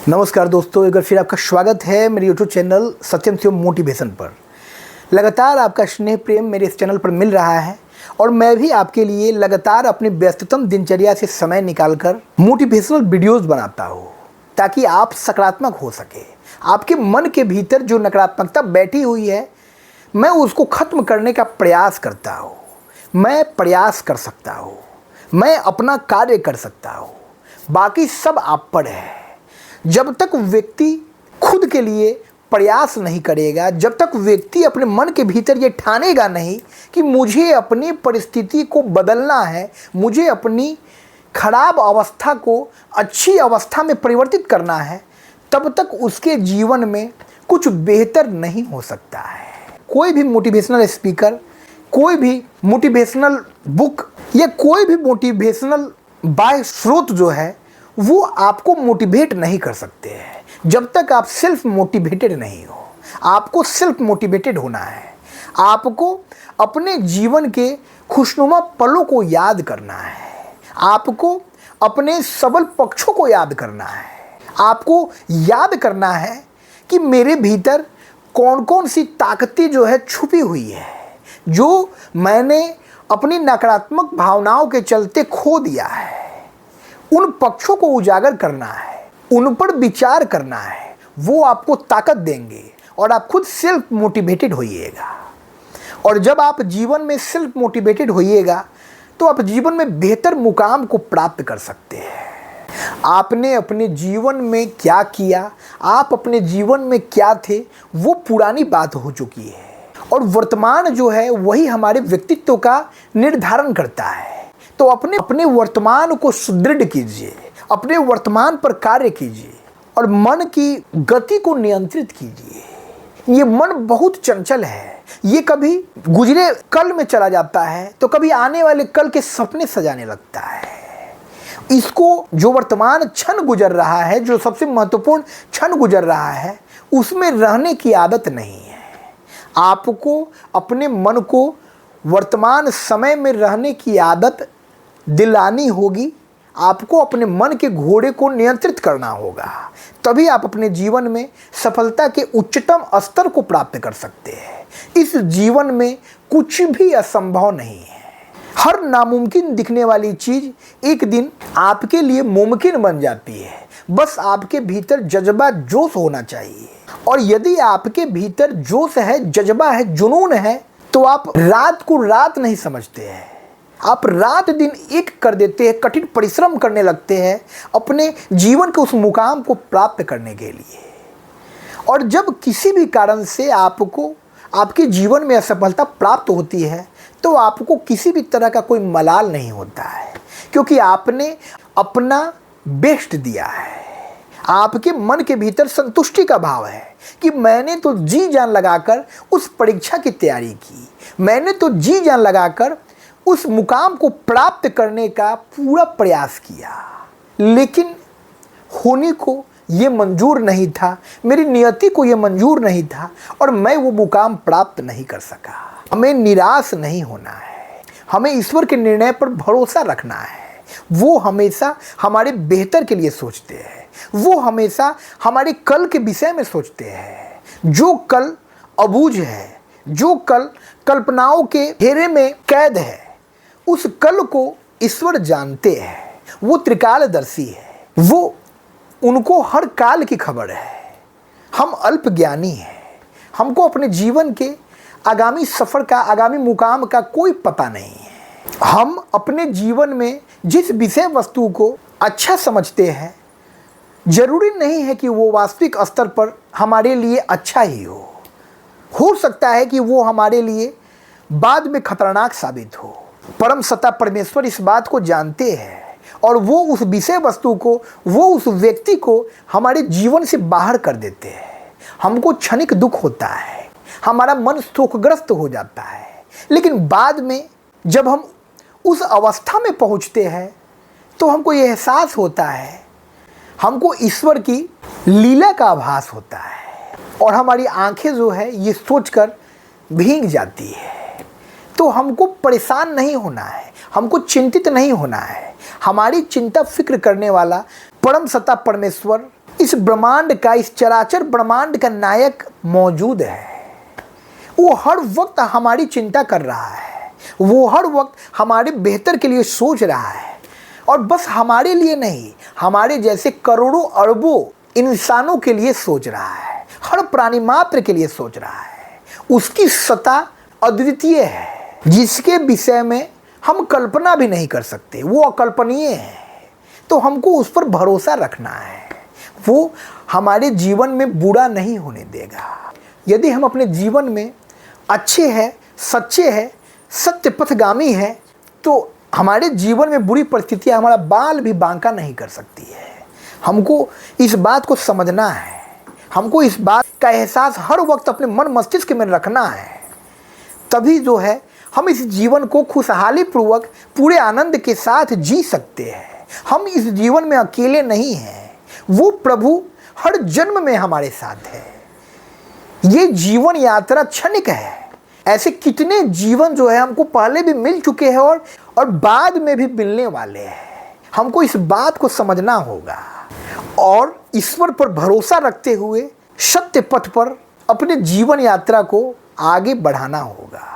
नमस्कार दोस्तों, एक बार फिर आपका स्वागत है मेरे यूट्यूब चैनल सत्यम शिवम मोटिवेशन पर। लगातार आपका स्नेह प्रेम मेरे इस चैनल पर मिल रहा है और मैं भी आपके लिए लगातार अपनी व्यस्ततम दिनचर्या से समय निकालकर मोटिवेशनल वीडियोस बनाता हूँ ताकि आप सकारात्मक हो सके। आपके मन के भीतर जो नकारात्मकता बैठी हुई है, मैं उसको ख़त्म करने का प्रयास करता हूँ। मैं प्रयास कर सकता हूँ, मैं अपना कार्य कर सकता हूँ, बाकी सब आप पर है। जब तक व्यक्ति खुद के लिए प्रयास नहीं करेगा, जब तक व्यक्ति अपने मन के भीतर ये ठानेगा नहीं कि मुझे अपनी परिस्थिति को बदलना है, मुझे अपनी खराब अवस्था को अच्छी अवस्था में परिवर्तित करना है, तब तक उसके जीवन में कुछ बेहतर नहीं हो सकता है। कोई भी मोटिवेशनल स्पीकर, कोई भी मोटिवेशनल बुक या कोई भी मोटिवेशनल बाह्य स्रोत जो है वो आपको मोटिवेट नहीं कर सकते हैं जब तक आप सेल्फ मोटिवेटेड नहीं हो। आपको सेल्फ मोटिवेटेड होना है। आपको अपने जीवन के खुशनुमा पलों को याद करना है। आपको अपने सबल पक्षों को याद करना है। आपको याद करना है कि मेरे भीतर कौन कौन सी ताकतें जो है छुपी हुई है, जो मैंने अपनी नकारात्मक भावनाओं के चलते खो दिया है। उन पक्षों को उजागर करना है, उन पर विचार करना है। वो आपको ताकत देंगे और आप खुद सेल्फ मोटिवेटेड होइएगा। और जब आप जीवन में सेल्फ मोटिवेटेड होइएगा तो आप जीवन में बेहतर मुकाम को प्राप्त कर सकते हैं। आपने अपने जीवन में क्या किया, आप अपने जीवन में क्या थे, वो पुरानी बात हो चुकी है और वर्तमान जो है वही हमारे व्यक्तित्व का निर्धारण करता है। तो अपने वर्तमान को सुदृढ़ कीजिए, अपने वर्तमान पर कार्य कीजिए और मन की गति को नियंत्रित कीजिए। ये मन बहुत चंचल है, ये कभी गुजरे कल में चला जाता है तो कभी आने वाले कल के सपने सजाने लगता है। इसको जो वर्तमान क्षण गुजर रहा है, जो सबसे महत्वपूर्ण क्षण गुजर रहा है, उसमें रहने की आदत नहीं है। आपको अपने मन को वर्तमान समय में रहने की आदत दिलानी होगी। आपको अपने मन के घोड़े को नियंत्रित करना होगा, तभी आप अपने जीवन में सफलता के उच्चतम स्तर को प्राप्त कर सकते हैं। इस जीवन में कुछ भी असंभव नहीं है। हर नामुमकिन दिखने वाली चीज़ एक दिन आपके लिए मुमकिन बन जाती है। बस आपके भीतर जज्बा जोश होना चाहिए। और यदि आपके भीतर जोश है, जज्बा है, जुनून है, तो आप रात को रात नहीं समझते हैं। आप रात दिन एक कर देते हैं, कठिन परिश्रम करने लगते हैं अपने जीवन के उस मुकाम को प्राप्त करने के लिए। और जब किसी भी कारण से आपको आपके जीवन में असफलता प्राप्त होती है तो आपको किसी भी तरह का कोई मलाल नहीं होता है, क्योंकि आपने अपना बेस्ट दिया है। आपके मन के भीतर संतुष्टि का भाव है कि मैंने तो जी जान लगाकर उस परीक्षा की तैयारी की, मैंने तो जी जान लगाकर उस मुकाम को प्राप्त करने का पूरा प्रयास किया, लेकिन होने को ये मंजूर नहीं था, मेरी नियति को ये मंजूर नहीं था और मैं वो मुकाम प्राप्त नहीं कर सका। हमें निराश नहीं होना है, हमें ईश्वर के निर्णय पर भरोसा रखना है। वो हमेशा हमारे बेहतर के लिए सोचते हैं, वो हमेशा हमारे कल के विषय में सोचते हैं। जो कल अबूझ है, जो कल कल्पनाओं के घेरे में कैद है, उस कल को ईश्वर जानते हैं। वो त्रिकालदर्शी है, वो उनको हर काल की खबर है। हम अल्प ज्ञानी हैं, हमको अपने जीवन के आगामी सफ़र का, आगामी मुकाम का कोई पता नहीं है। हम अपने जीवन में जिस विषय वस्तु को अच्छा समझते हैं, जरूरी नहीं है कि वो वास्तविक स्तर पर हमारे लिए अच्छा ही हो सकता है कि वो हमारे लिए बाद में खतरनाक साबित हो। परम सत्ता परमेश्वर इस बात को जानते हैं और वो उस विषय वस्तु को, वो उस व्यक्ति को हमारे जीवन से बाहर कर देते हैं। हमको क्षणिक दुख होता है, हमारा मन शोकग्रस्त हो जाता है, लेकिन बाद में जब हम उस अवस्था में पहुंचते हैं तो हमको ये एहसास होता है, हमको ईश्वर की लीला का आभास होता है और हमारी आंखें जो है ये सोचकर भीग जाती है। तो हमको परेशान नहीं होना है, हमको चिंतित नहीं होना है। हमारी चिंता फिक्र करने वाला परम सत्ता परमेश्वर इस ब्रह्मांड का, इस चराचर ब्रह्मांड का नायक मौजूद है। वो हर वक्त हमारी चिंता कर रहा है, वो हर वक्त हमारे बेहतर के लिए सोच रहा है, और बस हमारे लिए नहीं, हमारे जैसे करोड़ों अरबों इंसानों के लिए सोच रहा है, हर प्राणी मात्र के लिए सोच रहा है। उसकी सत्ता अद्वितीय है, जिसके विषय में हम कल्पना भी नहीं कर सकते, वो अकल्पनीय है। तो हमको उस पर भरोसा रखना है, वो हमारे जीवन में बुरा नहीं होने देगा। यदि हम अपने जीवन में अच्छे हैं, सच्चे हैं, सत्य पथगामी हैं, तो हमारे जीवन में बुरी परिस्थितियां हमारा बाल भी बांका नहीं कर सकती है। हमको इस बात को समझना है, हमको इस बात का एहसास हर वक्त अपने मन मस्तिष्क में रखना है। तभी जो है हम इस जीवन को खुशहाली पूर्वक पूरे आनंद के साथ जी सकते हैं। हम इस जीवन में अकेले नहीं हैं, वो प्रभु हर जन्म में हमारे साथ है। ये जीवन यात्रा क्षणिक है। ऐसे कितने जीवन जो है हमको पहले भी मिल चुके हैं और बाद में भी मिलने वाले हैं। हमको इस बात को समझना होगा और ईश्वर पर भरोसा रखते हुए सत्य पथ पर अपने जीवन यात्रा को आगे बढ़ाना होगा।